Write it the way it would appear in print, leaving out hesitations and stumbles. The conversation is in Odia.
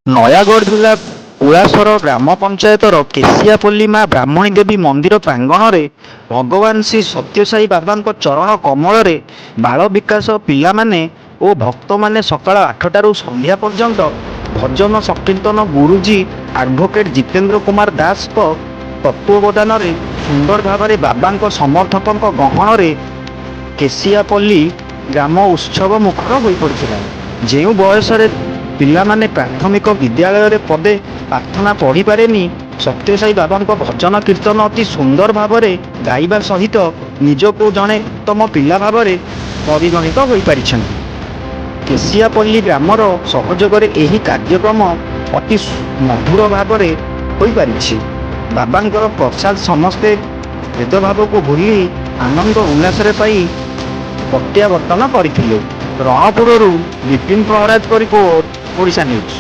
ନୟାଗଡ଼ ଜିଲ୍ଲା ଉଳାସର ଗ୍ରାମ ପଞ୍ଚାୟତର କେଶିଆପଲ୍ଲୀ ମା ବ୍ରାହ୍ମଣୀ ଦେବୀ ମନ୍ଦିର ପ୍ରାଙ୍ଗଣରେ ଭଗବାନ ଶ୍ରୀ ସତ୍ୟସାଇ ବାବାଙ୍କ ଚରଣ କମଳରେ ବାଳ ବିକାଶ ପିଲାମାନେ ଓ ଭକ୍ତମାନେ ସକାଳ 8ଟାରୁ ସନ୍ଧ୍ୟା ପର୍ଯ୍ୟନ୍ତ ଭଜନ ସଂକୀର୍ତ୍ତନ ଗୁରୁଜୀ ଆଡଭୋକେଟ୍ ଜିତେନ୍ଦ୍ର କୁମାର ଦାସଙ୍କ ତତ୍ତ୍ୱାବଧାନରେ ସୁନ୍ଦର ଭାବରେ ବାବାଙ୍କ ସମର୍ଥକଙ୍କ ଗହଣରେ କେଶିଆପଲ୍ଲୀ ଗ୍ରାମ ଉତ୍ସବ ମୁଖର ହୋଇପଡ଼ିଥିଲା। ଯେଉଁ ବୟସରେ ପିଲାମାନେ ପ୍ରାଥମିକ ବିଦ୍ୟାଳୟରେ ପଦେ ପ୍ରାର୍ଥନା ପଢ଼ିପାରେନି, ସତ୍ୟସାଇ ବାବାଙ୍କ ଭଜନ କୀର୍ତ୍ତନ ଅତି ସୁନ୍ଦର ଭାବରେ ଗାଇବା ସହିତ ନିଜକୁ ଜଣେ ଉତ୍ତମ ପିଲା ଭାବରେ ପରିଗଣିତ ହୋଇପାରିଛନ୍ତି। କେଶିଆପଲ୍ଲୀ ଗ୍ରାମର ସହଯୋଗରେ ଏହି କାର୍ଯ୍ୟକ୍ରମ ଅତି ମଧୁର ଭାବରେ ହୋଇପାରିଛି। ବାବାଙ୍କର ପ୍ରସାଦ ସମସ୍ତେ ଭେଦଭାବକୁ ଭୁଲି ଆନନ୍ଦ ଉଲ୍ଲାସରେ ପାଇ ପ୍ରତ୍ୟାବର୍ତ୍ତନ କରିଥିଲେ। ରଣପୁରରୁ ବିପିନ ପ୍ରହରାଜଙ୍କ ରିପୋର୍ଟ, ଓଡ଼ିଶା ନ୍ୟୁଜ୍।